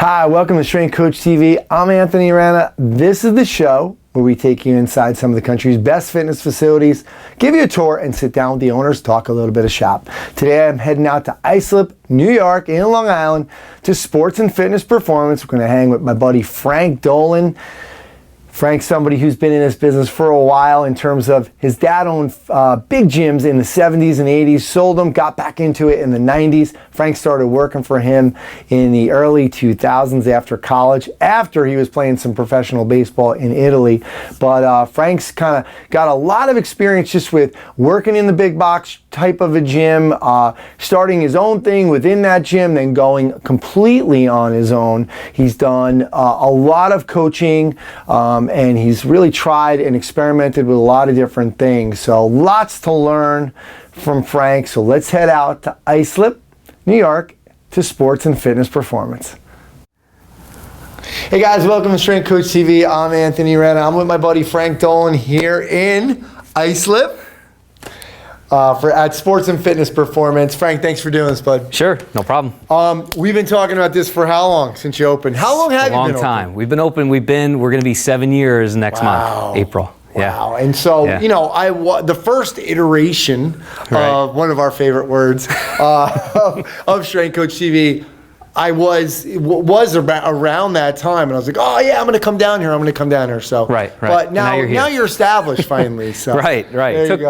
Hi, welcome to Strength Coach TV. I'm Anthony Renna. This is the show where we take you inside some of the country's best fitness facilities, give you a tour, and sit down with the owners, talk a little bit of shop. Today I'm heading out to Islip, New York, in Long Island, to Sports and Fitness Performance. We're going to hang with my buddy Frank Dolan. Frank's somebody who's been in this business for a while in terms of his dad owned big gyms in the 70s and 80s, sold them, got back into it in the 90s. Frank started working for him in the early 2000s after college, after he was playing some professional baseball in Italy. But Frank's kind of got a lot of experience just with working in the big box type of a gym, starting his own thing within that gym, then going completely on his own. He's done a lot of coaching, and he's really tried and experimented with a lot of different things. So lots to learn from Frank. So let's head out to Islip, New York, to Sports and Fitness Performance. Hey guys, welcome to Strength Coach TV. I'm Anthony Renna. I'm with my buddy Frank Dolan here in Islip at Sports and Fitness Performance. Frank, thanks for doing this, bud. Sure, no problem. We've been talking about this for how long since you opened? How long have you been open? A long time. We've been open. We're going to be 7 years next month, April. Wow. Yeah. And so, you know, the first iteration of one of our favorite words of Strength Coach TV, I was around that time, and I was like, oh yeah, I'm going to come down here. So right. But now you're established finally. So right.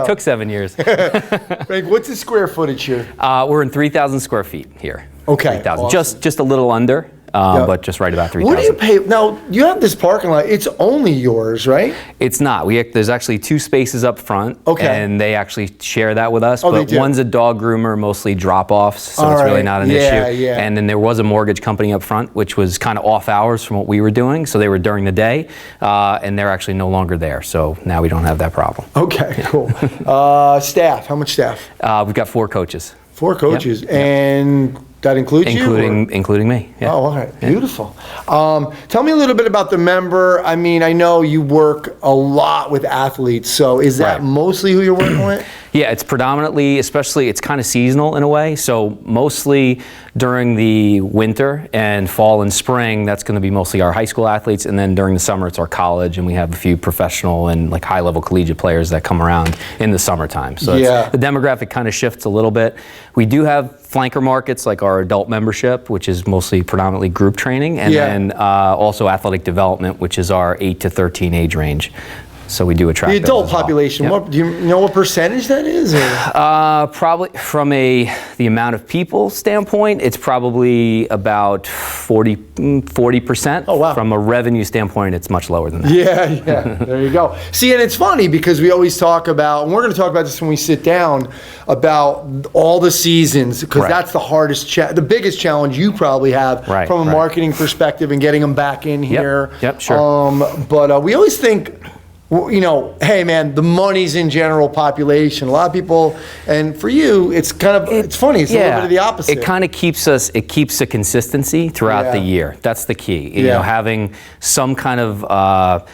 Took 7 years. Frank, what's the square footage here? We're in 3,000 square feet here. Okay. 3,000. Awesome. Just a little under. But just right about 3,000. What do you pay? Now, you have this parking lot. It's only yours, right? It's not. There's actually 2 spaces up front, and they actually share that with us. Oh, but one's a dog groomer, mostly drop-offs, so it's really not an issue. Yeah. And then there was a mortgage company up front, which was kind of off hours from what we were doing, so they were during the day, and they're actually no longer there. So now we don't have that problem. Okay, cool. Staff, how much staff? We've got 4 coaches. 4 coaches, and that includes including me. Yeah. Oh, all right, beautiful. Tell me a little bit about the member. I mean, I know you work a lot with athletes, so is that mostly who you're working with? Yeah, it's predominantly, especially, it's kind of seasonal in a way. So mostly during the winter and fall and spring, that's going to be mostly our high school athletes. And then during the summer, it's our college. And we have a few professional and like high-level collegiate players that come around in the summertime. So the demographic kind of shifts a little bit. We do have flanker markets like our adult membership, which is mostly predominantly group training. And then also athletic development, which is our 8 to 13 age range. So we do attract the adult population. Well. Do you know what percentage that is? Probably from the amount of people standpoint, it's probably about 40%. Oh wow! From a revenue standpoint, it's much lower than that. Yeah. There you go. See, and it's funny because we always talk about, and we're going to talk about this when we sit down, about all the seasons, because that's the hardest, the biggest challenge you probably have from a marketing perspective and getting them back in here. Yep. Sure. But we always think, you know, hey man, the money's in general population. A lot of people, and for you, it's kind of, it's funny, it's a little bit of the opposite. It kind of keeps a consistency throughout the year. That's the key. You know, having some kind of,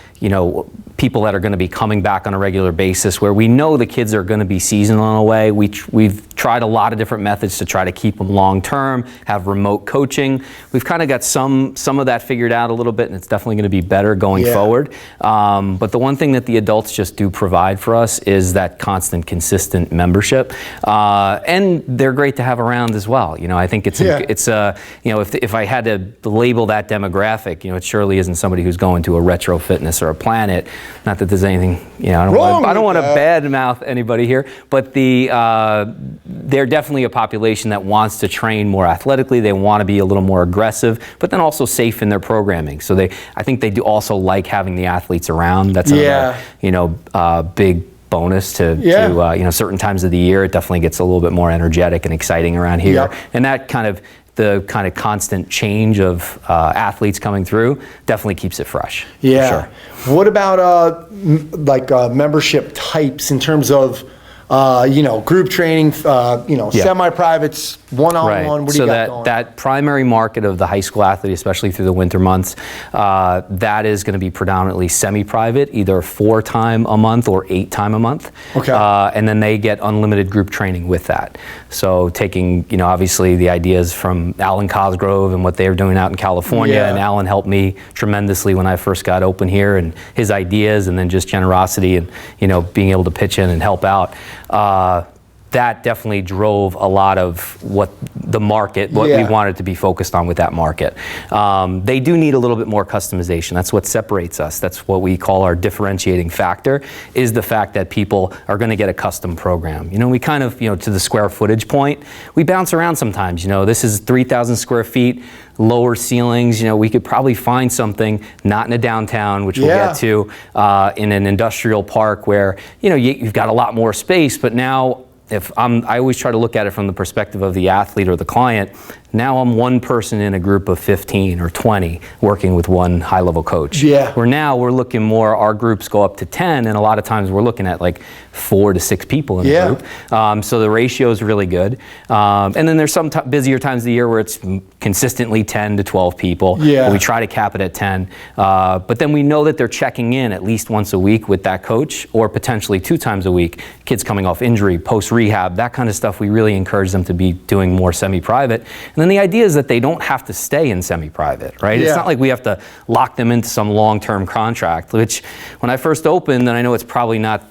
people that are going to be coming back on a regular basis, where we know the kids are going to be seasonal in a way. We've tried a lot of different methods to try to keep them long term, have remote coaching. We've kind of got some of that figured out a little bit, and it's definitely going to be better going forward. But the one thing that the adults just do provide for us is that constant, consistent membership, and they're great to have around as well. You know, I think if I had to label that demographic, it surely isn't somebody who's going to a Retro Fitness or a Planet. Not that there's anything, I don't want to badmouth anybody here, but they're definitely a population that wants to train more athletically. They want to be a little more aggressive, but then also safe in their programming. So I think they do also like having the athletes around. That's another, big bonus to certain times of the year. It definitely gets a little bit more energetic and exciting around here, and that the kind of constant change of athletes coming through definitely keeps it fresh. Yeah. Sure. What about membership types in terms of, group training, semi-privates, one-on-one? What do you got going? That primary market of the high school athlete, especially through the winter months, that is going to be predominantly semi-private, either 4 times a month or 8 times a month. Okay. And then they get unlimited group training with that. So taking, obviously the ideas from Alan Cosgrove and what they're doing out in California, and Alan helped me tremendously when I first got open here, and his ideas, and then just generosity and, being able to pitch in and help out. That definitely drove a lot of what the market, what we wanted to be focused on with that market. They do need a little bit more customization. That's what separates us. That's what we call our differentiating factor, is the fact that people are going to get a custom program. We kind of, to the square footage point, we bounce around sometimes. This is 3,000 square feet, lower ceilings. We could probably find something not in a downtown, which we'll get to, in an industrial park where, you've got a lot more space, but now I always try to look at it from the perspective of the athlete or the client. Now I'm one person in a group of 15 or 20 working with one high-level coach. Yeah. Where now we're looking more, our groups go up to 10, and a lot of times we're looking at like 4 to 6 people in a group. So the ratio is really good. And then there's some busier times of the year where it's consistently 10 to 12 people. Yeah. We try to cap it at 10. But then we know that they're checking in at least once a week with that coach, or potentially 2 times a week. Kids coming off injury, post-rehab, that kind of stuff, we really encourage them to be doing more semi-private. And then the idea is that they don't have to stay in semi-private, right? It's not like we have to lock them into some long-term contract, which when I first opened, and I know it's probably not,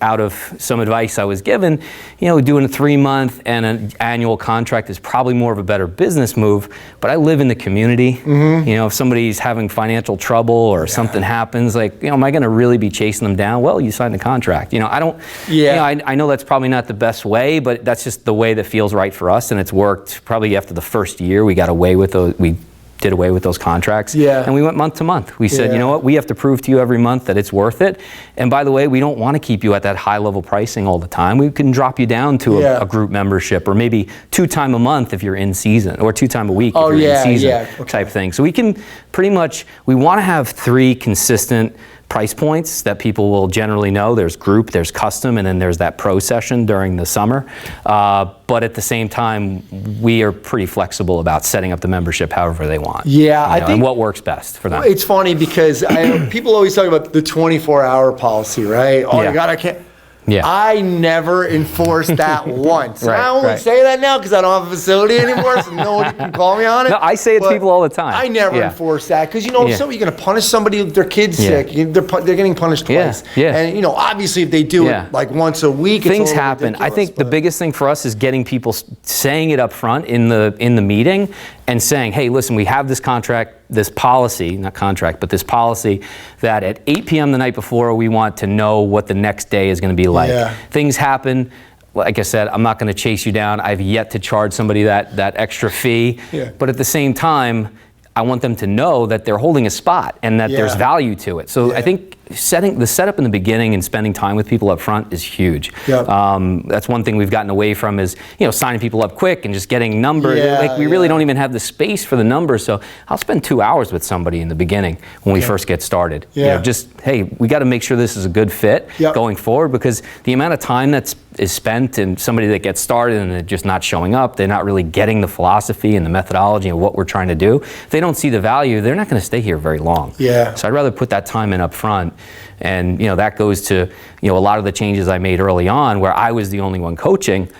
out of some advice I was given, doing a 3-month and an annual contract is probably more of a better business move, but I live in the community. If somebody's having financial trouble or something happens, am I gonna really be chasing them down? Well, you signed a contract. I don't, I know that's probably not the best way, but that's just the way that feels right for us, and it's worked. Probably after the first year, we got away with those. We did away with those contracts, and we went month to month. We said, you know what, we have to prove to you every month that it's worth it. And by the way, we don't want to keep you at that high level pricing all the time. We can drop you down to a group membership, or maybe 2 times a month if you're in season, or 2 times a week if you're in season, type thing. So we can pretty much, we want to have 3 consistent price points that people will generally know. There's group, there's custom, and then there's that pro session during the summer. But at the same time, we are pretty flexible about setting up the membership however they want. I think, and what works best for them. It's funny because people always talk about the 24-hour policy, right? Oh my God, I can't. I never enforced that once. I only say that now because I don't have a facility anymore, so nobody can call me on it. No, I say it to people all the time. I never enforce that because, if you're going to punish somebody if their kid's sick, they're getting punished twice. And, obviously if they do it like once a week, things happen. I think the biggest thing for us is getting people saying it up front in the meeting, and saying, hey, listen, we have this contract, this policy, not contract, but this policy that at 8 p.m. the night before, we want to know what the next day is going to be like. Things happen. Like I said, I'm not going to chase you down. I've yet to charge somebody that extra fee. But at the same time, I want them to know that they're holding a spot and that there's value to it. So I think setting the setup in the beginning and spending time with people up front is huge. That's one thing we've gotten away from is, signing people up quick and just getting numbers. We really don't even have the space for the numbers. So I'll spend 2 hours with somebody in the beginning when we first get started. Just, hey, we got to make sure this is a good fit going forward, because the amount of time is spent in somebody that gets started and they're just not showing up, they're not really getting the philosophy and the methodology of what we're trying to do. If they don't see the value, they're not going to stay here very long. So I'd rather put that time in up front. And that goes to a lot of the changes I made early on where I was the only one coaching.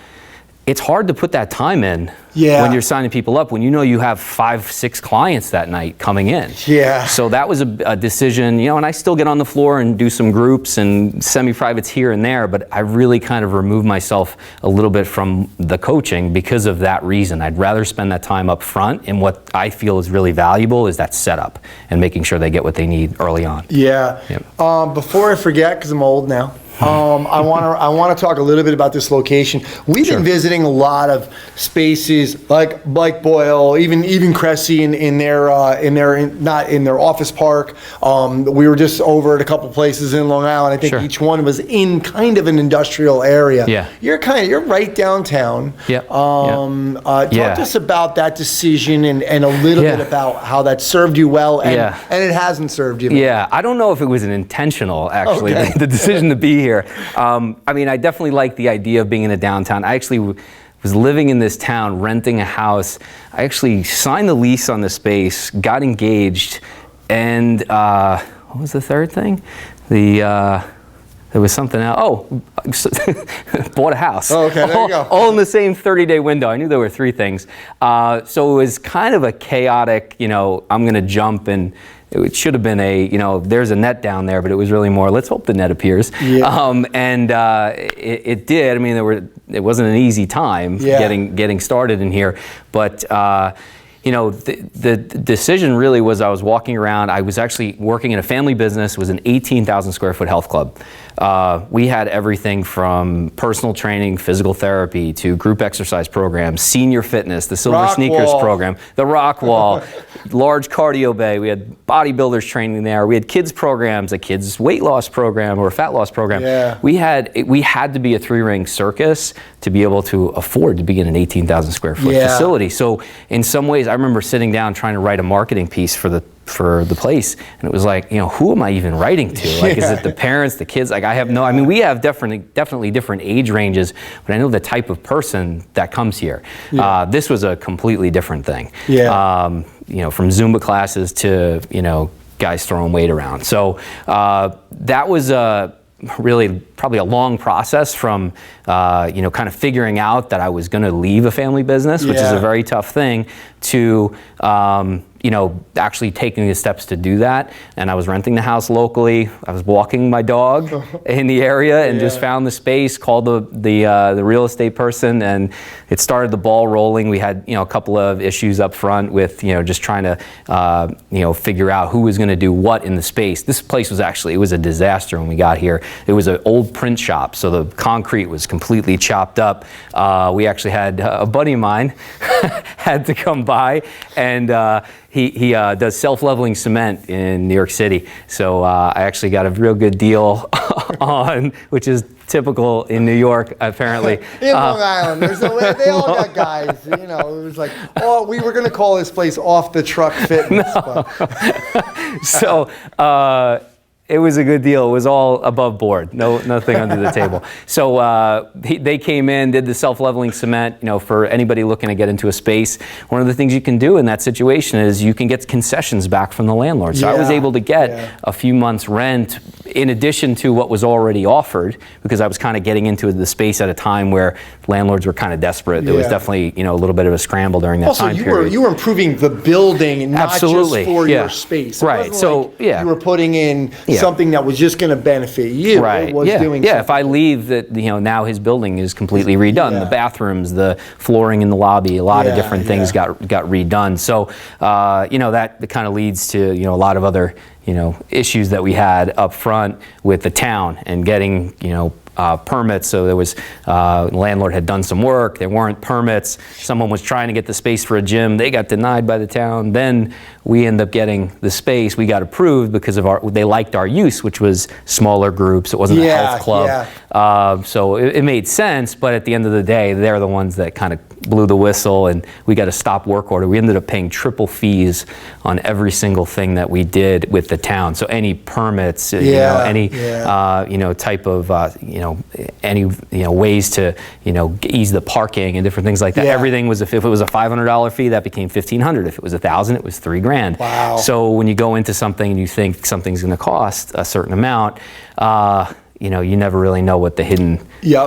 It's hard to put that time in when you're signing people up, when you have 5-6 clients that night coming in. So that was a decision, and I still get on the floor and do some groups and semi-privates here and there, but I really kind of removed myself a little bit from the coaching because of that reason. I'd rather spend that time up front, and what I feel is really valuable is that setup and making sure they get what they need early on. Before I forget, because I'm old now, I want to talk a little bit about this location. We've been visiting a lot of spaces like Boyle, even Cressy in their office park. We were just over at a couple places in Long Island. I think each one was in kind of an industrial area. You're right downtown. Talk to us about that decision and a little bit about how that served you well and it hasn't served you. I don't know if it was an intentional, actually, the decision to be here. here. I mean, I definitely like the idea of being in a downtown. I actually was living in this town, renting a house. I actually signed the lease on the space, got engaged, and what was the third thing? There was something else. Oh, bought a house. Oh, okay, there you go. All in the same 30-day window. I knew there were 3 things. So it was kind of a chaotic, I'm going to jump, and it should have been there's a net down there, but it was really more, let's hope the net appears. Yeah. It did. I mean, it wasn't an easy time getting started in here, but the decision really was, I was walking around. I was actually working in a family business. It was an 18,000 square foot health club. We had everything from personal training, physical therapy, to group exercise programs, senior fitness, the Silver Sneakers program, the Rock Wall, large cardio bay. We had bodybuilders training there. We had kids programs, a kids weight loss program or a fat loss program. Yeah. We had to be a 3-ring circus to be able to afford to be in an 18,000 square foot facility. So in some ways, I remember sitting down trying to write a marketing piece for the place, and it was like, who am I even writing to? Like, is it the parents, the kids? Like, I have no, I mean, we have definitely different age ranges, but I know the type of person that comes here. This was a completely different thing. From Zumba classes to, guys throwing weight around. So that was really probably a long process from, kind of figuring out that I was going to leave a family business, which is a very tough thing, to, actually taking the steps to do that. And I was renting the house locally. I was walking my dog in the area and just found the space, called the real estate person, and it started the ball rolling. We had, a couple of issues up front with, just trying to, figure out who was going to do what in the space. This place was it was a disaster when we got here. It was an old print shop, so the concrete was completely chopped up. We actually had a buddy of mine had to come by, and he does self-leveling cement in New York City. So I actually got a real good deal on, which is typical in New York, apparently. In Long Island, they all got guys. It was like, we were going to call this place Off the Truck Fitness. So it was a good deal. It was all above board, nothing under the table. So they came in, did the self-leveling cement. For anybody looking to get into a space, one of the things you can do in that situation is you can get concessions back from the landlord. So I was able to get a few months rent in addition to what was already offered, because I was kind of getting into the space at a time where landlords were kind of desperate. There was definitely a little bit of a scramble during that time period. You were improving the building, not just for your space. Right. So you were putting in something that was just going to benefit you. Right. It was doing something. If I leave, that now his building is completely redone. The bathrooms, the flooring in the lobby, a lot of different things got redone. So that kind of leads to a lot of other issues that we had up front with the town and getting permits. So there was the landlord had done some work. There weren't permits. Someone was trying to get the space for a gym. They got denied by the town. Then we end up getting the space. We got approved because of they liked our use, which was smaller groups. It wasn't a health club. So it made sense. But at the end of the day, they're the ones that kind of blew the whistle, and we got a stop work order. We ended up paying triple fees on every single thing that we did with the town. So any permits, any type of any ways to ease the parking and different things like that. Everything was, if it was a $500 fee, that became $1,500. If it was $1,000, it was $3,000. Wow. So when you go into something and you think something's going to cost a certain amount, you never really know what the hidden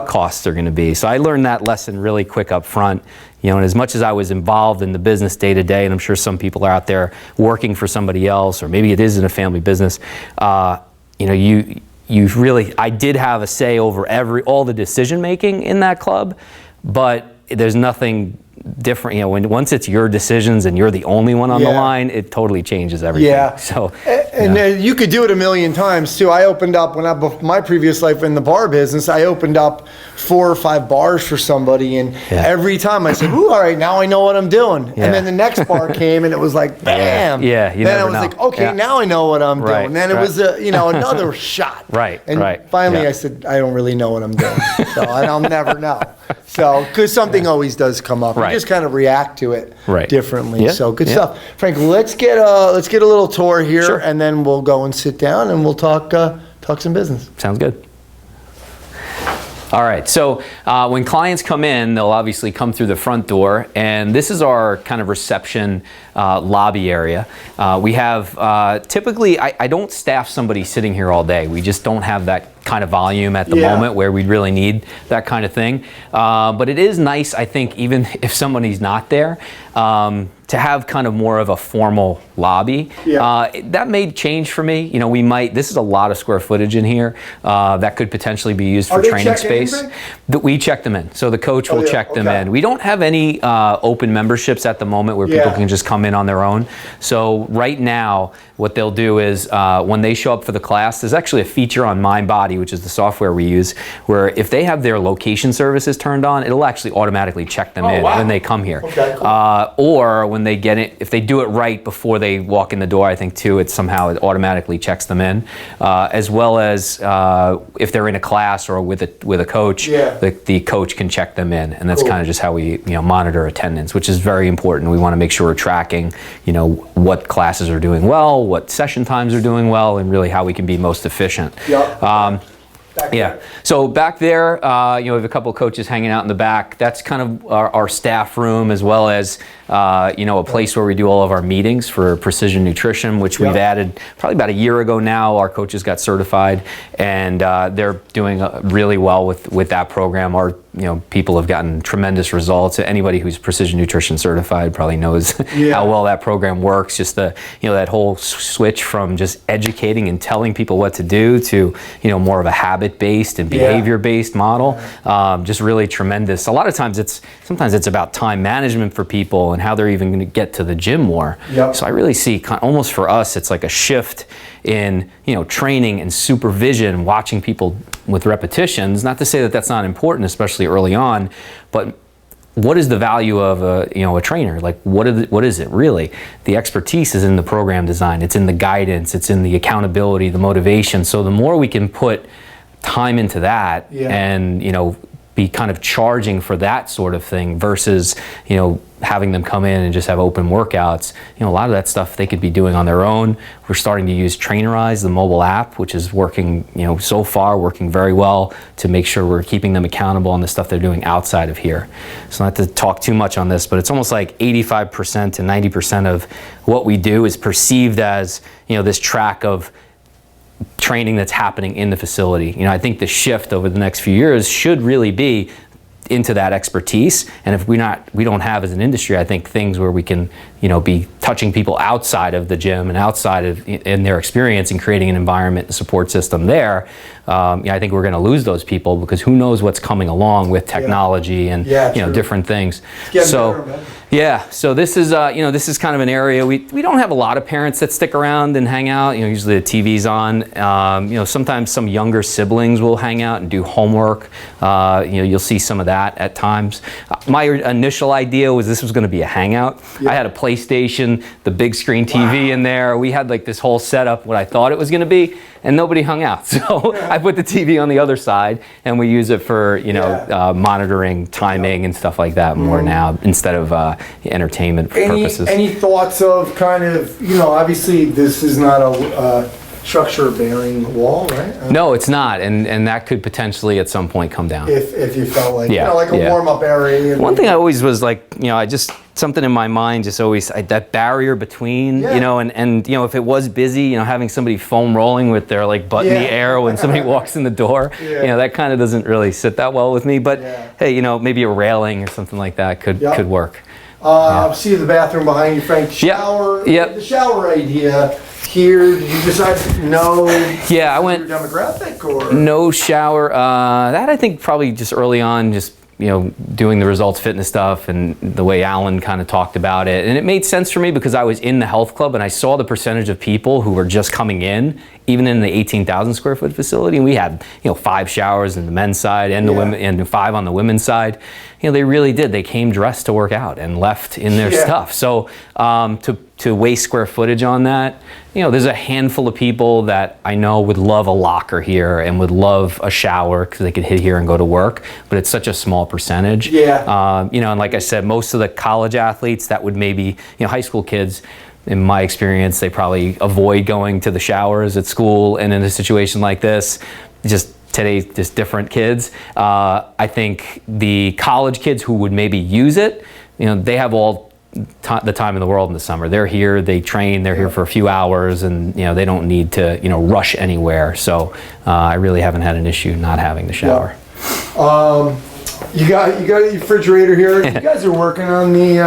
costs are going to be. So I learned that lesson really quick up front. And as much as I was involved in the business day to day, and I'm sure some people are out there working for somebody else, or maybe it is in a family business, I did have a say over all the decision making in that club, but there's nothing different. Once it's your decisions and you're the only one on the line, it totally changes everything. So, you could do it a million times too. I opened up my previous life in the bar business. I opened up 4 or 5 bars for somebody, and every time I said, "Ooh, all right, now I know what I'm doing." And then the next bar came, and it was like, "Bam!" Then I was like, "Okay, now I know what I'm doing." Then it was another shot. And finally, I said, "I don't really know what I'm doing, so I'll never know." So, because something always does come up, you just kind of react to it differently. So, good stuff, Frank. Let's get a little tour here, and then we'll go and sit down, and we'll talk some business. Sounds good. All right, so when clients come in, they'll obviously come through the front door, and this is our kind of reception lobby area. We have, typically, I don't staff somebody sitting here all day. We just don't have that kind of volume at the moment where we really need that kind of thing. But it is nice, I think, even if somebody's not there, to have kind of more of a formal lobby. That may change for me. You know, we might, this is a lot of square footage in here that could potentially be used for training space. We check them in. So the coach will check them in. We don't have any open memberships at the moment where people can just come in on their own. So right now, what they'll do is when they show up for the class, there's actually a feature on MindBody, which is the software we use, where if they have their location services turned on, it'll actually automatically check them in when they come here. Or when they get it, if they do it right before they walk in the door, I think too, it automatically checks them in, as well as if they're in a class or with a coach, the coach can check them in, and that's kind of just how we monitor attendance, which is very important. We want to make sure we're tracking, what classes are doing well, what session times are doing well, and really how we can be most efficient. So back there, we have a couple of coaches hanging out in the back. That's kind of our staff room, as well as a place where we do all of our meetings for precision nutrition, which we've added probably about a year ago now. Our coaches got certified, and they're doing really well with that program. Our people have gotten tremendous results. Anybody who's precision nutrition certified probably knows how well that program works. Just that whole switch from just educating and telling people what to do to more of a habit-based and behavior-based model. Just really tremendous. A lot of times sometimes it's about time management for people and how they're even going to get to the gym more. So I really see almost for us, it's like a shift in training and supervision, watching people with repetitions. Not to say that that's not important, especially early on, but what is the value of a trainer? Like what is it really? The expertise is in the program design. It's in the guidance. It's in the accountability, the motivation. So the more we can put time into that and be kind of charging for that sort of thing versus having them come in and just have open workouts. A lot of that stuff they could be doing on their own. We're starting to use Trainerize, the mobile app, which is working, so far working very well to make sure we're keeping them accountable on the stuff they're doing outside of here. So not to talk too much on this, but it's almost like 85% to 90% of what we do is perceived as, this track of training that's happening in the facility. I think the shift over the next few years should really be into that expertise, and if we don't have as an industry, I think things where we can be touching people outside of the gym and outside of in their experience and creating an environment and support system there. I think we're going to lose those people because who knows what's coming along with technology and different things. So so this is this is kind of an area we don't have a lot of parents that stick around and hang out. Usually the TV's on. Sometimes some younger siblings will hang out and do homework. You'll see some of that at times. My initial idea was this was going to be a hangout. I had a PlayStation, the big screen TV in there. We had like this whole setup, what I thought it was going to be, and nobody hung out. So I put the TV on the other side, and we use it for monitoring timing and stuff like that more now instead of entertainment purposes. Any thoughts of kind of obviously this is not a structure bearing wall, right? No, it's not, and that could potentially at some point come down. If you felt like like a warm up area. One thing I always was like, I just something in my mind just always that barrier between and if it was busy, having somebody foam rolling with their like butt in the air when somebody walks in the door, that kind of doesn't really sit that well with me. But hey, maybe a railing or something like that could work. I see the bathroom behind you, Frank. Shower. The shower idea here. Did you decide no? I went demographic or no shower. That I think probably just early on, just doing the results fitness stuff and the way Alan kind of talked about it. And it made sense for me because I was in the health club and I saw the percentage of people who were just coming in, even in the 18,000 square foot facility. And we had, 5 showers in the men's side and the women and 5 on the women's side. They really did. They came dressed to work out and left in their stuff. So to waste square footage on that, there's a handful of people that I know would love a locker here and would love a shower because they could hit here and go to work, but it's such a small percentage. And like I said, most of the college athletes that would maybe, high school kids, in my experience, they probably avoid going to the showers at school, and in a situation like this, just today, just different kids. I think the college kids who would maybe use it, they have all the time in the world in the summer. They're here, they train, they're here for a few hours, and they don't need to rush anywhere. So I really haven't had an issue not having the shower. You got a refrigerator here. You guys are working on the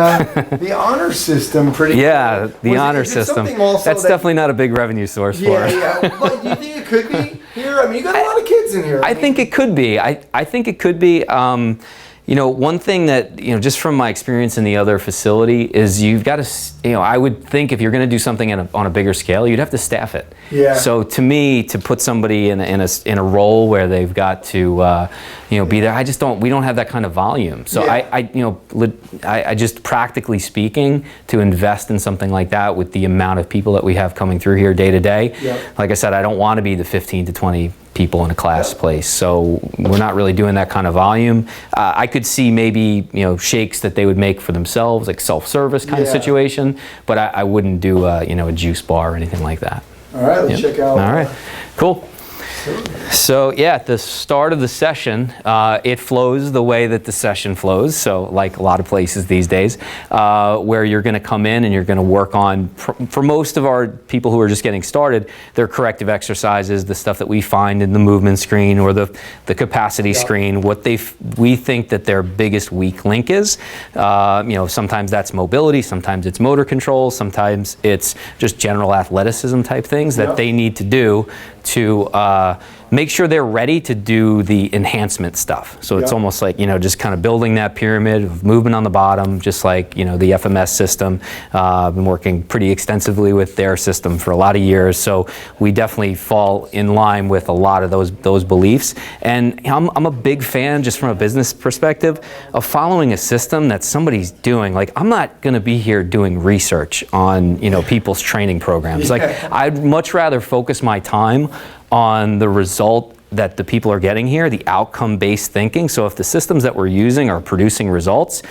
honor system pretty Yeah, good. the honor system. That's definitely not a big revenue source for us. Yeah. But do you think it could be here? I mean, you got a lot of kids in here. I think it could be. I think it could be. One thing that, just from my experience in the other facility is you've got to, I would think if you're going to do something on a bigger scale, you'd have to staff it. Yeah. So to me, to put somebody in a role where they've got to, be there, we don't have that kind of volume. So yeah. I just practically speaking, to invest in something like that with the amount of people that we have coming through here day to day, like I said, I don't want to be the 15 to 20 people in a class place. So we're not really doing that kind of volume. I could see maybe, shakes that they would make for themselves, like self-service kind of situation, but I wouldn't do a juice bar or anything like that. All right, let's check out. All right, cool. So yeah, at the start of the session, it flows the way that the session flows. So like a lot of places these days, where you're going to come in and you're going to work on, for most of our people who are just getting started, their corrective exercises, the stuff that we find in the movement screen or the capacity screen, what we think that their biggest weak link is. Sometimes that's mobility, sometimes it's motor control, sometimes it's just general athleticism type things that they need to do to make sure they're ready to do the enhancement stuff. So it's almost like, just kind of building that pyramid of movement on the bottom, just like, the FMS system. I've been working pretty extensively with their system for a lot of years. So we definitely fall in line with a lot of those beliefs. And I'm a big fan, just from a business perspective, of following a system that somebody's doing. Like, I'm not going to be here doing research on, people's training programs. Like, I'd much rather focus my time on the result that the people are getting here, the outcome-based thinking. So if the systems that we're using are producing results,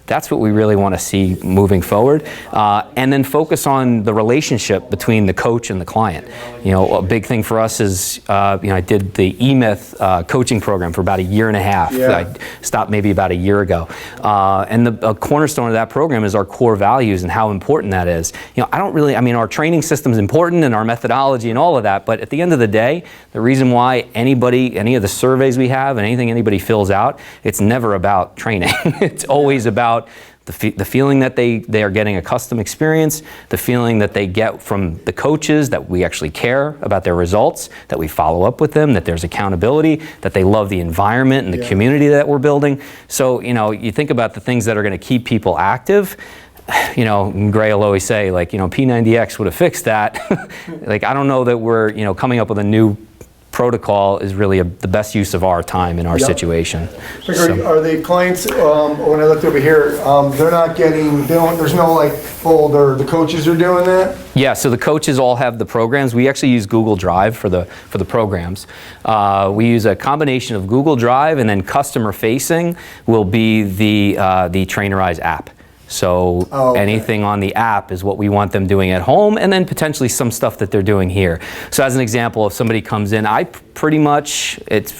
that's what we really want to see moving forward. And then focus on the relationship between the coach and the client. A big thing for us is, I did the E-Myth coaching program for about a year and a half. I stopped maybe about a year ago. And a cornerstone of that program is our core values and how important that is. Our training system is important and our methodology and all of that, but at the end of the day, the reason why any of the surveys we have and anything anybody fills out, it's never about training. It's always about the feeling that they are getting a custom experience, the feeling that they get from the coaches that we actually care about their results, that we follow up with them, that there's accountability, that they love the environment and the community that we're building. So, you think about the things that are going to keep people active. Gray will always say, like, P90X would have fixed that. Like, I don't know that we're, coming up with a new protocol is really the best use of our time in our situation. Are the clients, when I looked over here, there's no folder, the coaches are doing that? Yeah, so the coaches all have the programs. We actually use Google Drive for the programs. We use a combination of Google Drive, and then customer facing will be the Trainerize app. So anything on the app is what we want them doing at home, and then potentially some stuff that they're doing here. So as an example, if somebody comes in, probably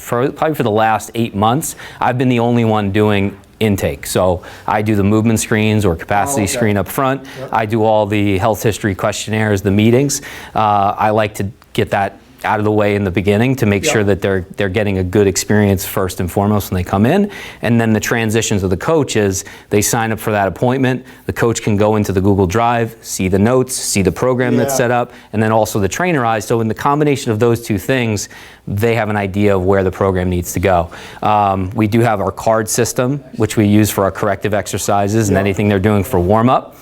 for the last 8 months, I've been the only one doing intake. So I do the movement screens or capacity screen up front. I do all the health history questionnaires, the meetings. I like to get that out of the way in the beginning to make sure that they're getting a good experience first and foremost when they come in. And then the transitions of the coaches, they sign up for that appointment. The coach can go into the Google Drive, see the notes, see the program that's set up, and then also the Trainerize. So in the combination of those two things, they have an idea of where the program needs to go. We do have our card system, which we use for our corrective exercises and anything they're doing for warm-up.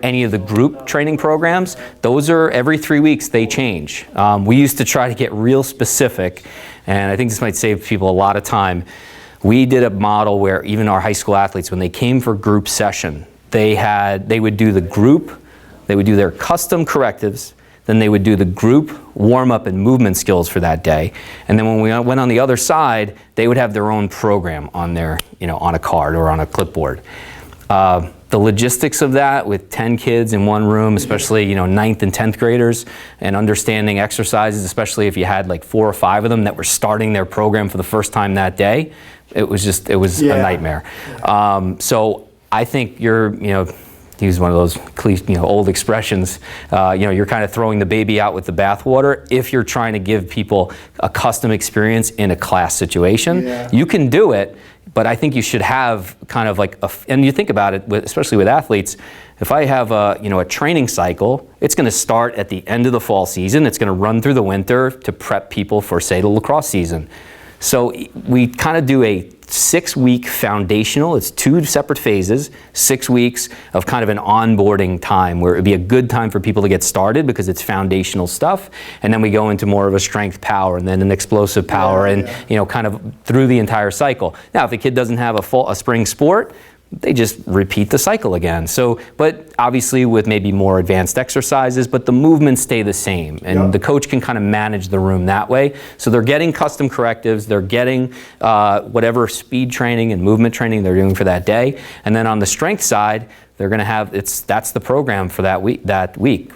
Any of the group training programs, those are every 3 weeks, they change. We used to try to get real specific, and I think this might save people a lot of time. We did a model where even our high school athletes, when they came for group session, they would do the group, they would do their custom correctives, then they would do the group warm-up and movement skills for that day. And then when we went on the other side, they would have their own program on their, on a card or on a clipboard. the logistics of that with 10 kids in one room, especially, you know, 9th and 10th graders, and understanding exercises, especially if you had like 4 or 5 of them that were starting their program for the first time that day, it was a nightmare. So I think you're, you know, use one of those old expressions, you know, you're kind of throwing the baby out with the bathwater if you're trying to give people a custom experience in a class situation. You can do it, but I think you should have kind of like and you think about it, especially with athletes, if I have a training cycle, it's going to start at the end of the fall season, it's going to run through the winter to prep people for, say, the lacrosse season. So we kind of do a 6-week foundational, it's 2 separate phases, 6 weeks of kind of an onboarding time where it'd be a good time for people to get started because it's foundational stuff. And then we go into more of a strength power and then an explosive power and, you know, kind of through the entire cycle. Now, if the kid doesn't have a spring sport, they just repeat the cycle again. So, but obviously with maybe more advanced exercises, but the movements stay the same. And the coach can kind of manage the room that way. So they're getting custom correctives, they're getting whatever speed training and movement training they're doing for that day. And then on the strength side, they're going to have, that's the program for that week.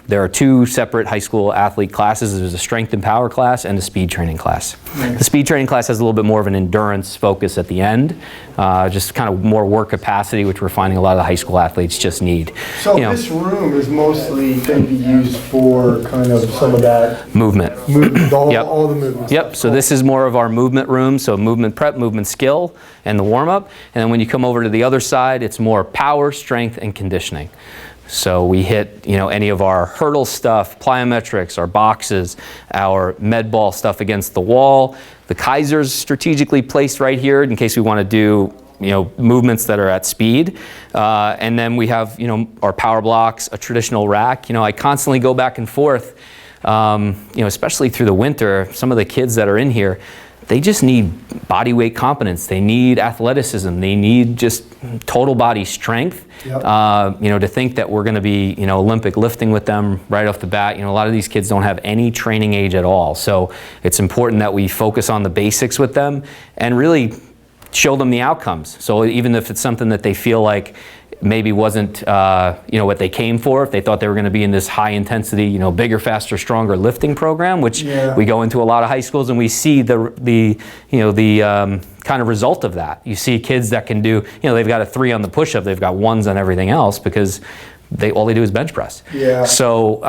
There are 2 separate high school athlete classes. There's a strength and power class and a speed training class. The speed training class has a little bit more of an endurance focus at the end, just kind of more work capacity, which we're finding a lot of the high school athletes just need. So this room is mostly going to be used for kind of some of that movement, all the movement stuff. So this is more of our movement room, so movement prep, movement skill, and the warm-up. And then when you come over to the other side, it's more power, strength, and conditioning. So we hit, you know, any of our hurdle stuff, plyometrics, our boxes, our med ball stuff against the wall. The Kaiser's strategically placed right here in case we want to do, you know, movements that are at speed. And then we have, you know, our power blocks, a traditional rack. You know, I constantly go back and forth, you know, especially through the winter. Some of the kids that are in here, they just need body weight competence. They need athleticism. They need just total body strength. You know, to think that we're going to be, you know, Olympic lifting with them right off the bat. You know, a lot of these kids don't have any training age at all. So it's important that we focus on the basics with them and really show them the outcomes. So even if it's something that they feel like maybe wasn't, you know, what they came for, if they thought they were going to be in this high intensity, you know, bigger, faster, stronger lifting program, which we go into a lot of high schools and we see the kind of result of that. You see kids that can do, you know, they've got a 3 on the push-up, they've got 1s on everything else because all they do is bench press. So,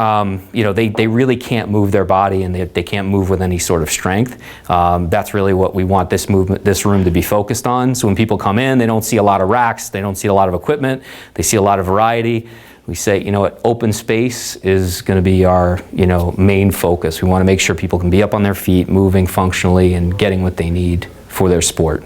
you know, they really can't move their body and they can't move with any sort of strength. That's really what we want this room to be focused on. So when people come in, they don't see a lot of racks, they don't see a lot of equipment, they see a lot of variety. We say, you know what, open space is going to be our, you know, main focus. We want to make sure people can be up on their feet, moving functionally and getting what they need for their sport,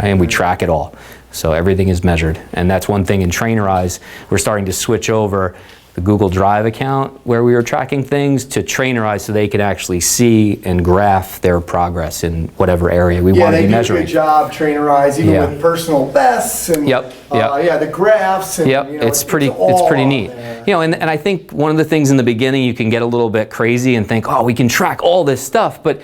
right? And we track it all. So everything is measured. And that's one thing in Trainerize, we're starting to switch over the Google Drive account where we were tracking things to Trainerize so they can actually see and graph their progress in whatever area we want to be measuring. Yeah, they do a good job, Trainerize, even with personal bests and the graphs. And, you know, it's pretty neat. You know, and I think one of the things in the beginning you can get a little bit crazy and think, oh, we can track all this stuff, but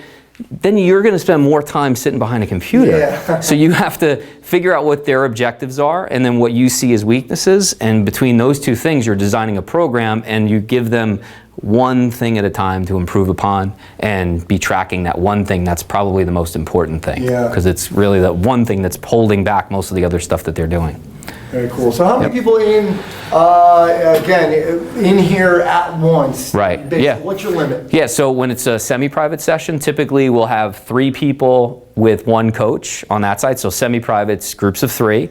then you're going to spend more time sitting behind a computer. So you have to figure out what their objectives are and then what you see as weaknesses. And between those 2 things, you're designing a program and you give them one thing at a time to improve upon and be tracking that one thing that's probably the most important thing. Because it's really that one thing that's holding back most of the other stuff that they're doing. Very cool. So how many people in here at once? Right. What's your limit? So when it's a semi-private session, typically we'll have 3 people with 1 coach on that side. So semi-privates, groups of 3,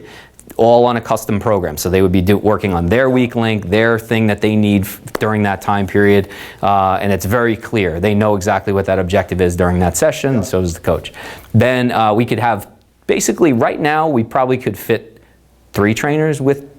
all on a custom program. So they would be working on their weak link, their thing that they need during that time period. And it's very clear. They know exactly what that objective is during that session, and so does the coach. Then we could have, basically right now, we probably could fit 3 trainers with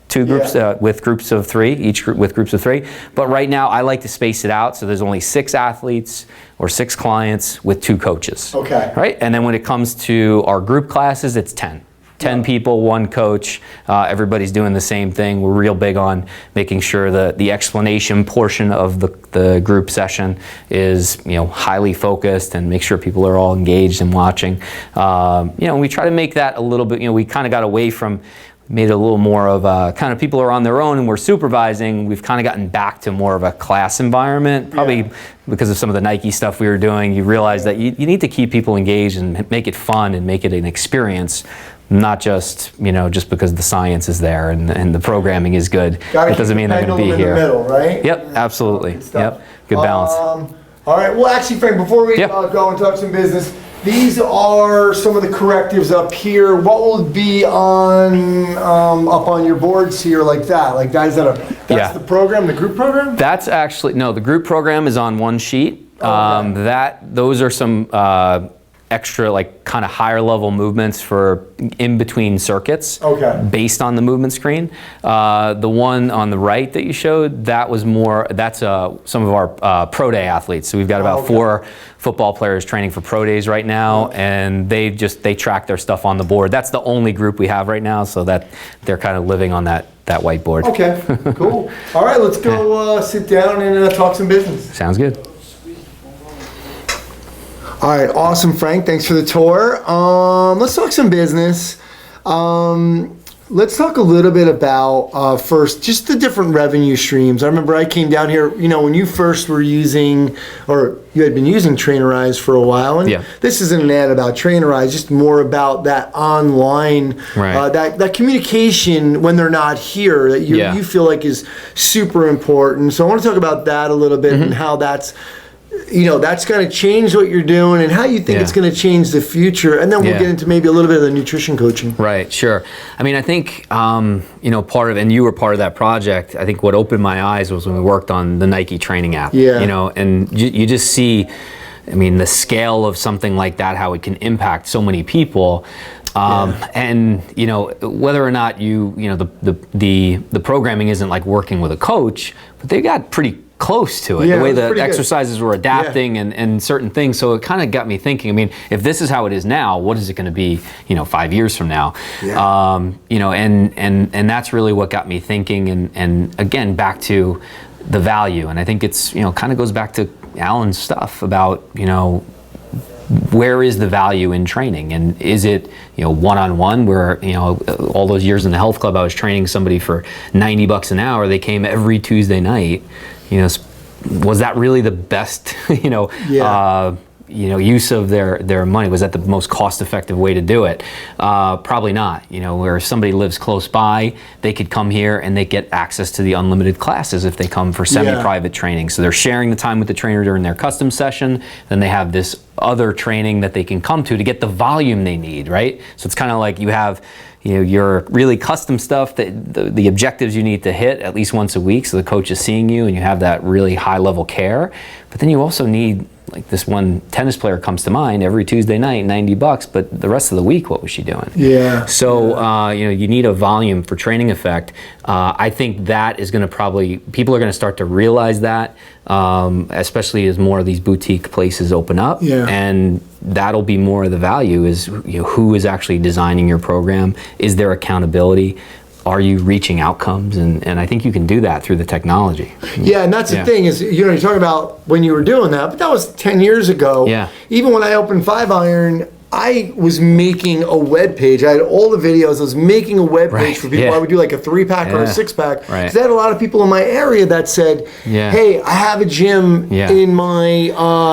2 groups, with groups of 3, each group with groups of 3. But right now, I like to space it out, so there's only 6 athletes or 6 clients with 2 coaches. Right? And then when it comes to our group classes, it's 10. 10 people, 1 coach, everybody's doing the same thing. We're real big on making sure that the explanation portion of the group session is, you know, highly focused and make sure people are all engaged and watching. You know, we try to make that a little bit, you know, we kind of got away from, made it a little more of a kind of people are on their own and we're supervising. We've kind of gotten back to more of a class environment, probably because of some of the Nike stuff we were doing. You realize that you need to keep people engaged and make it fun and make it an experience, not just, just because the science is there and the programming is good. It doesn't mean they're going to be here. In the middle, right? Yep, absolutely. Yep, good balance. All right, well actually Frank, before we go and talk some business, these are some of the correctives up here. What will be on up on your boards here like that? Like that's the program, the group program? That's actually, no, the group program is on one sheet. Those are some extra, like kind of higher level movements for in between circuits based on the movement screen. The one on the right that you showed, that's some of our pro day athletes. So we've got about 4 football players training for pro days right now, and they track their stuff on the board. That's the only group we have right now, so that they're kind of living on that whiteboard. Okay, cool. All right, let's go sit down and talk some business. Sounds good. All right, awesome, Frank. Thanks for the tour. Let's talk some business. Let's talk a little bit about first just the different revenue streams. I remember I came down here, when you first were using, or you had been using Trainerize for a while, and this isn't an ad about Trainerize, just more about that online, that communication when they're not here that you feel like is super important. So I want to talk about that a little bit and how that's going to change what you're doing and how you think it's going to change the future. And then we'll get into maybe a little bit of the nutrition coaching. Right, sure. I mean, I think, part of, and you were part of that project, I think what opened my eyes was when we worked on the Nike training app. And you just see, the scale of something like that, how it can impact so many people. And whether or not the programming isn't like working with a coach, but they got pretty close to it, the way the exercises were adapting and certain things. So it kind of got me thinking, if this is how it is now, what is it going to be, 5 years from now? And that's really what got me thinking. And again, back to the value. And I think it's, kind of goes back to Alan's stuff about, where is the value in training? And is it, one-on-one where, all those years in the health club, I was training somebody for $90 an hour. They came every Tuesday night. Was that really the best, use of their money? Was that the most cost-effective way to do it? Probably not. Where if somebody lives close by, they could come here and they get access to the unlimited classes if they come for semi-private training. So they're sharing the time with the trainer during their custom session. Then they have this other training that they can come to get the volume they need, right? So it's kind of like you have your really custom stuff, that the objectives you need to hit at least once a week so the coach is seeing you and you have that really high level care. But then you also need, like this one tennis player comes to mind, every Tuesday night, $90, but the rest of the week, what was she doing? So, you need a volume for training effect. I think that is going to people are going to start to realize that, especially as more of these boutique places open up. And that'll be more of the value is, who is actually designing your program? Is there accountability? Are you reaching outcomes? And I think you can do that through the technology. And that's the thing is, you're talking about when you were doing that, but that was 10 years ago. Even when I opened 5 Iron, I was making a web page. I had all the videos. I was making a web page for people. I would do like a 3-pack or a 6-pack. Because I had a lot of people in my area that said, hey, I have a gym in my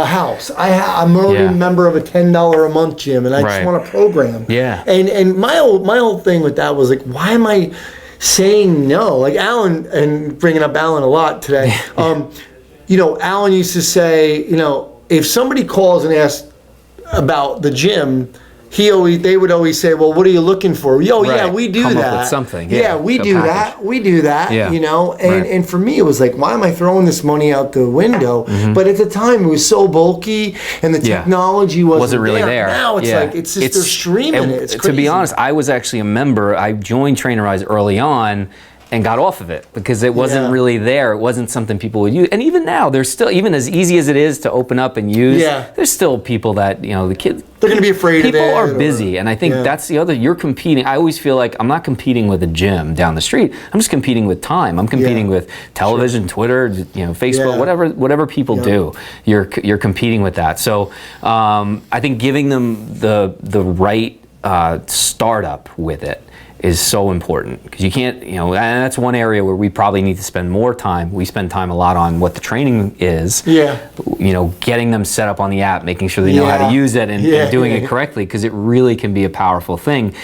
house. I'm already a member of a $10 a month gym, and I just want a program. And my whole thing with that was like, why am I saying no? Like Alan, and bringing up Alan a lot today, Alan used to say, if somebody calls and asks about the gym, they would always say, well, what are you looking for? We do Come that. Up with something. We do that. And for me, it was like, why am I throwing this money out the window? But at the time, it was so bulky, and the technology wasn't really there. Now it's like, it's just, they're streaming it. It's crazy. To be honest, I was actually a member. I joined Trainerize early on and got off of it because it wasn't really there. It wasn't something people would use. And even now, there's still, even as easy as it is to open up and use, there's still people that, the kids, they're going to be afraid of it. People are busy, and I think that's the other, you're competing. I always feel like I'm not competing with a gym down the street. I'm just competing with time. I'm competing with television, Twitter, Facebook, whatever people do. You're competing with that. So I think giving them the right startup with it is so important, because you can't, and that's one area where we probably need to spend more time. We spend time a lot on what the training is, getting them set up on the app, making sure they know how to use it and doing it correctly, because it really can be a powerful thing.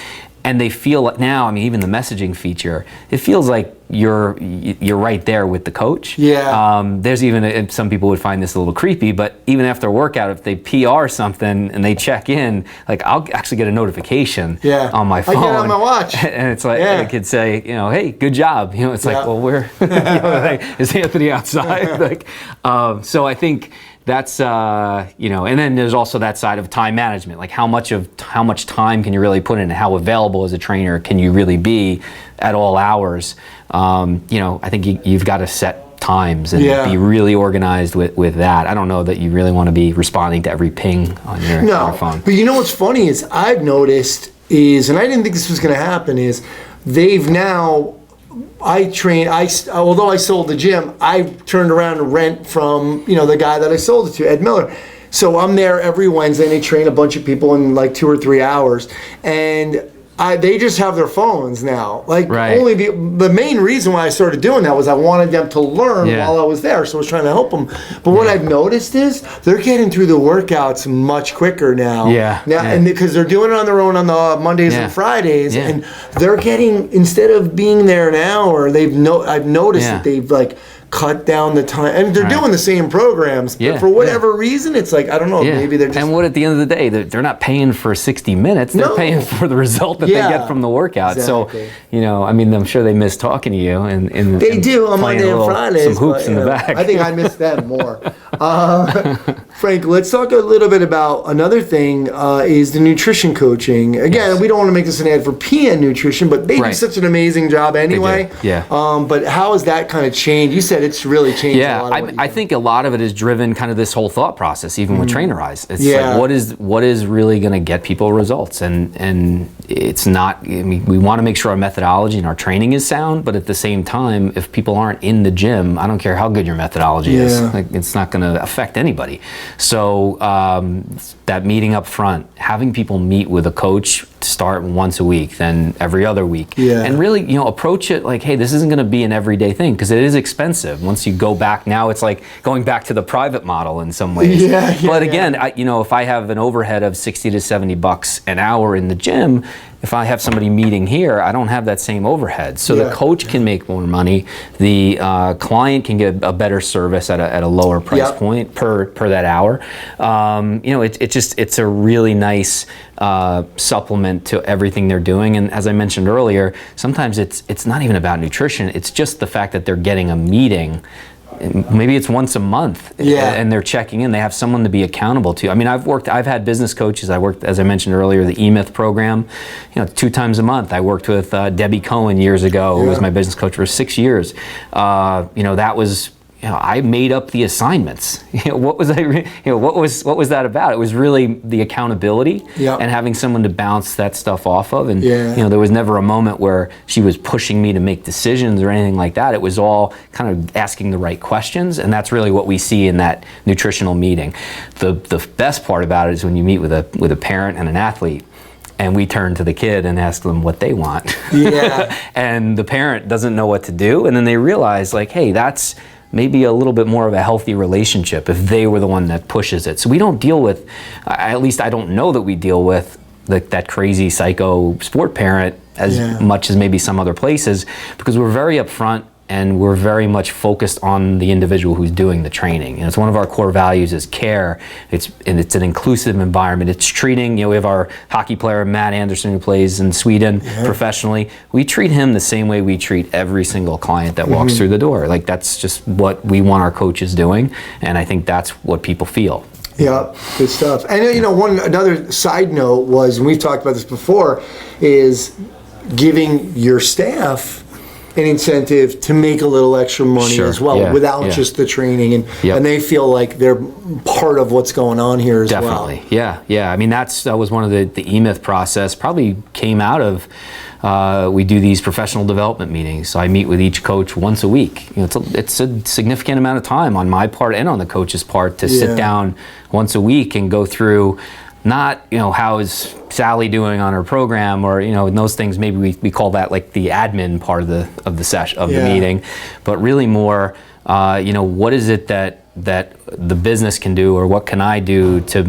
And they feel like now, even the messaging feature, it feels like you're right there with the coach. There's even, some people would find this a little creepy, but even after a workout, if they PR something and they check in, like I'll actually get a notification on my phone. I get it on my watch. And it's like, it could say, hey, good job. It's like, well, where, is Anthony outside? So I think that's, and then there's also that side of time management, like how much time can you really put in, and how available as a trainer can you really be at all hours. I think you've got to set times and be really organized with that. I don't know that you really want to be responding to every ping on your phone. But what's funny is I've noticed is, and I didn't think this was going to happen, is they've now, although I sold the gym, I turned around and rent from, the guy that I sold it to, Ed Miller. So I'm there every Wednesday, and they train a bunch of people in like 2 or 3 hours. And they just have their phones now. Only the main reason why I started doing that was I wanted them to learn while I was there, so I was trying to help them. But what I've noticed is they're getting through the workouts much quicker now. And because they're doing it on their own on the Mondays and Fridays, and they're getting, instead of being there an hour, I've noticed that they've cut down the time, and they're doing the same programs, but for whatever reason, it's like, I don't know, maybe they're just... And what, at the end of the day, they're not paying for 60 minutes, they're paying for the result that they get from the workout. Exactly. So, I'm sure they miss talking to you, and they do on Monday and Fridays. Some hoops in the back. I think I miss them more. Frank, let's talk a little bit about another thing, is the nutrition coaching. Again, we don't want to make this an ad for PN Nutrition, but they do such an amazing job anyway. But how has that kind of changed? You said it's really changed a lot of I think a lot of it is driven kind of this whole thought process, even with Trainerize. It's like, what is really going to get people results? And it's not, we want to make sure our methodology and our training is sound, but at the same time, if people aren't in the gym, I don't care how good your methodology is. It's not going to affect anybody. So that meeting up front, having people meet with a coach, start once a week, then every other week, and really approach it like, hey, this isn't going to be an everyday thing, because it is expensive. Once you go back, now it's like going back to the private model in some ways. But again, if I have an overhead of $60 to $70 an hour in the gym, if I have somebody meeting here, I don't have that same overhead. So the coach can make more money. The client can get a better service at a lower price point per that hour. It's a really nice supplement to everything they're doing. And as I mentioned earlier, sometimes it's not even about nutrition. It's just the fact that they're getting a meeting. Maybe it's once a month, and they're checking in. They have someone to be accountable to. I've had business coaches. I worked, as I mentioned earlier, the E-Myth program, 2 times a month. I worked with Debbie Cohen years ago, who was my business coach for 6 years. That was, I made up the assignments. What was that about? It was really the accountability and having someone to bounce that stuff off of. And there was never a moment where she was pushing me to make decisions or anything like that. It was all kind of asking the right questions, and that's really what we see in that nutritional meeting. The best part about it is when you meet with a parent and an athlete, and we turn to the kid and ask them what they want. And the parent doesn't know what to do, and then they realize, like, hey, that's maybe a little bit more of a healthy relationship if they were the one that pushes it. So we don't deal with, at least I don't know that we deal with that crazy psycho sport parent as much as maybe some other places, because we're very upfront and we're very much focused on the individual who's doing the training. And it's one of our core values is care. It's an inclusive environment. It's treating, we have our hockey player, Matt Anderson, who plays in Sweden professionally. We treat him the same way we treat every single client that walks through the door. Like, that's just what we want our coaches doing. And I think that's what people feel. Yeah, good stuff. And another side note was, and we've talked about this before, is giving your staff an incentive to make a little extra money as well, without just the training, and they feel like they're part of what's going on here as well. Definitely, yeah. That was one of the E-Myth process. Probably came out of we do these professional development meetings. So I meet with each coach once a week. It's a significant amount of time on my part and on the coach's part to sit down once a week and go through not, how is Sally doing on her program, or, and those things, maybe we call that like the admin part of the session, of the meeting, but really more, what is it that the business can do, or what can I do to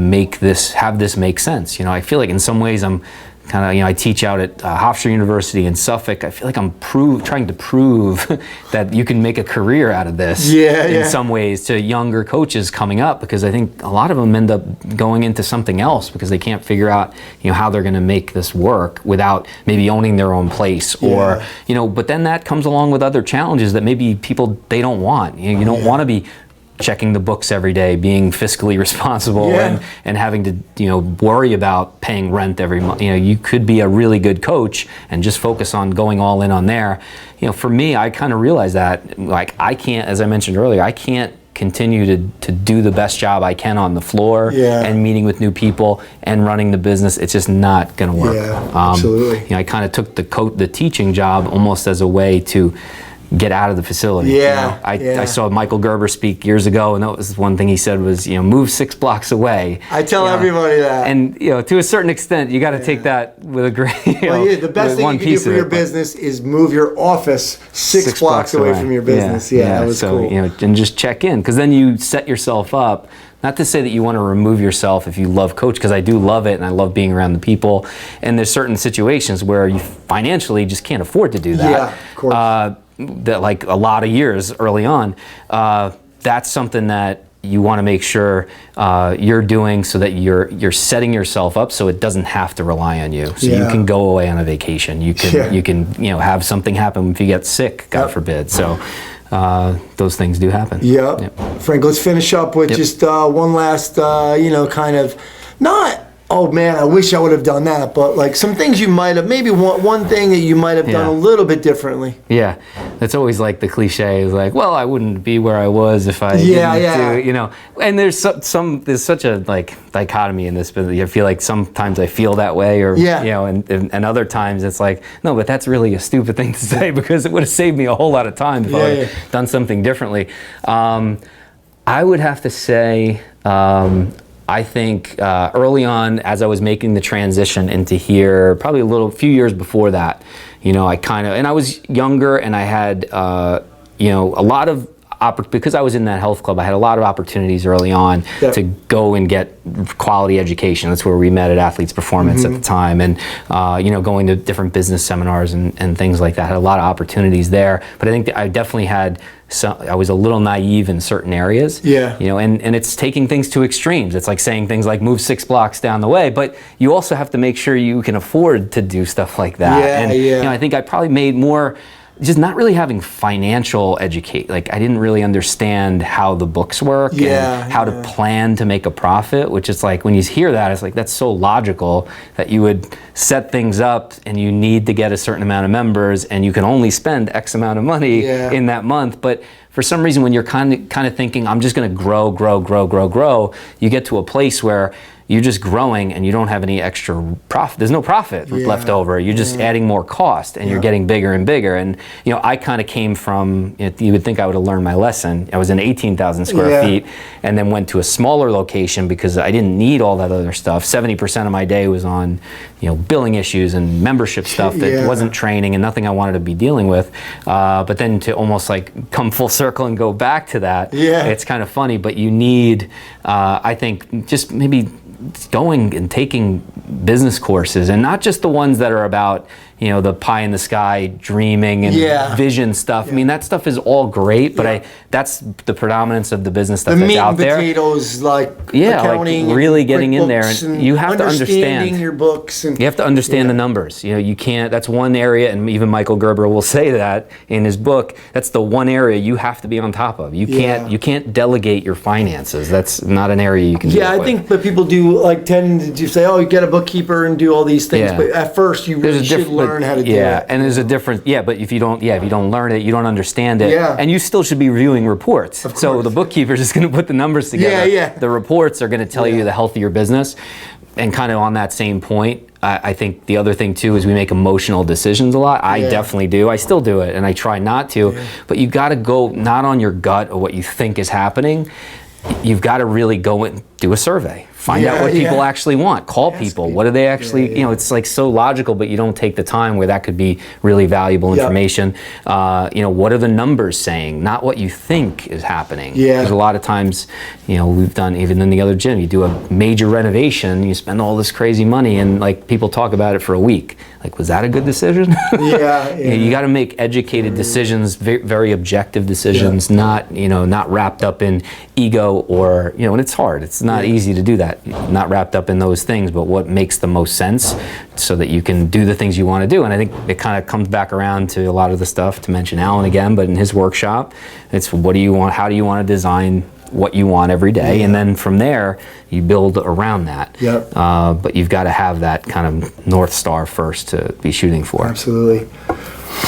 have this make sense? I feel like in some ways I'm kind of, I teach out at Hofstra University in Suffolk. I feel like I'm trying to prove that you can make a career out of this in some ways to younger coaches coming up, because I think a lot of them end up going into something else because they can't figure out, how they're going to make this work without maybe owning their own place, or, but then that comes along with other challenges that maybe people, they don't want. You don't want to be checking the books every day, being fiscally responsible, and having to worry about paying rent every month. You could be a really good coach and just focus on going all in on there. For me, I kind of realized that, like, I can't, as I mentioned earlier, I can't continue to do the best job I can on the floor and meeting with new people and running the business. It's just not going to work. Absolutely. I kind of took the teaching job almost as a way to get out of the facility. I saw Michael Gerber speak years ago, and that was one thing he said was, move 6 blocks away. I tell everybody that. And to a certain extent, you got to take that with a grain. The best thing you can do for your business is move your office six blocks away from your business. That was cool. And just check in, because then you set yourself up. Not to say that you want to remove yourself if you love coach, because I do love it and I love being around the people. And there's certain situations where you financially just can't afford to do that. Yeah, of course. That, like, a lot of years early on, that's something that you want to make sure you're doing, so that you're setting yourself up so it doesn't have to rely on you. So you can go away on a vacation. You can have something happen if you get sick, God forbid. So those things do happen. Frank, let's finish up with just one last, kind of, not, oh man, I wish I would have done that, but like some things you might have, maybe one thing that you might have done a little bit differently. That's always like the cliche is like, well, I wouldn't be where I was if I didn't do, and there's there's such a like dichotomy in this business. I feel like sometimes I feel that way, or and other times it's like, no, but that's really a stupid thing to say, because it would have saved me a whole lot of time if I had done something differently. I would have to say, I think early on, as I was making the transition into here, probably a few years before that, and I was younger, and I had, a lot of, because I was in that health club, I had a lot of opportunities early on to go and get quality education. That's where we met at Athletes Performance at the time, and going to different business seminars and things like that. I had a lot of opportunities there, but I think that I definitely had I was a little naive in certain areas. And it's taking things to extremes. It's like saying things like move 6 blocks down the way, but you also have to make sure you can afford to do stuff like that. I think I probably made more just not really having financial educate. Like, I didn't really understand how the books work and how to plan to make a profit, which is like, when you hear that, it's like, that's so logical that you would set things up and you need to get a certain amount of members and you can only spend X amount of money in that month. But for some reason, when you're kind of thinking, I'm just going to grow, you get to a place where you're just growing and you don't have any extra profit. There's no profit left over. You're just adding more cost, and you're getting bigger and bigger. And I kind of came from, you would think I would have learned my lesson. I was in 18,000 square feet, and then went to a smaller location because I didn't need all that other stuff. 70% of my day was on billing issues and membership stuff that wasn't training and nothing I wanted to be dealing with. But then to almost like come full circle and go back to that, it's kind of funny. But you need, I think, just maybe going and taking business courses, and not just the ones that are about the pie in the sky dreaming and vision stuff. I mean, that stuff is all great, but that's the predominance of the business stuff that's out there. The meat and potatoes, like accounting, like really getting in there, and you have to understand your books. And you have to understand the numbers. You can't. That's one area, and even Michael Gerber will say that in his book. That's the one area you have to be on top of. You can't delegate your finances. That's not an area you can. I think that people do tend to say, oh, you get a bookkeeper and do all these things, but at first you really should learn how to do it. And there's a difference. But if you don't learn it, you don't understand it, and you still should be reviewing reports. So the bookkeeper is just going to put the numbers together. The reports are going to tell you the health of your business. And kind of on that same point, I think the other thing too is we make emotional decisions a lot. I definitely do. I still do it, and I try not to. But you got to go not on your gut or what you think is happening. You've got to really go and do a survey. Find out what people actually want. Call Ask people. What do they actually, you know, it's like so logical, but you don't take the time where that could be really valuable information. You know, what are the numbers saying? Not what you think is happening. Because a lot of times, you know, we've done, even in the other gym, you do a major renovation, you spend all this crazy money, and like people talk about it for a week. Like, was that a good decision? You got to make educated decisions, very objective decisions, not, you know, not wrapped up in ego or, you know, and it's hard. It's not easy to do that. Not wrapped up in those things, but what makes the most sense so that you can do the things you want to do. And I think it kind of comes back around to a lot of the stuff, to mention Alan again, but in his workshop, it's what do you want, how do you want to design what you want every day, and then from there you build around that. But you've got to have that kind of North Star first to be shooting for. Absolutely.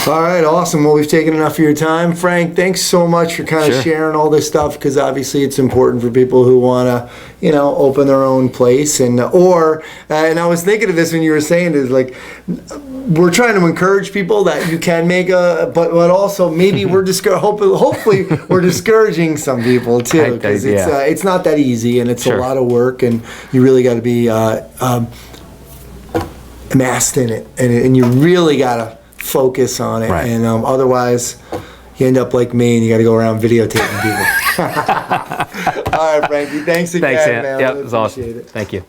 All right, awesome. Well, we've taken enough of your time. Frank, thanks so much for kind of sharing all this stuff, because obviously it's important for people who want to, you know, open their own place. And I was thinking of this when you were saying this, like, we're trying to encourage people that you can make but also maybe we're hopefully we're discouraging some people too, because it's not that easy, and it's a lot of work, and you really got to be amassed in it, and you really got to focus on it, and otherwise you end up like me and you got to go around videotaping people. All right, Frankie, thanks again. Thanks, man. Yep, it was awesome. Thank you.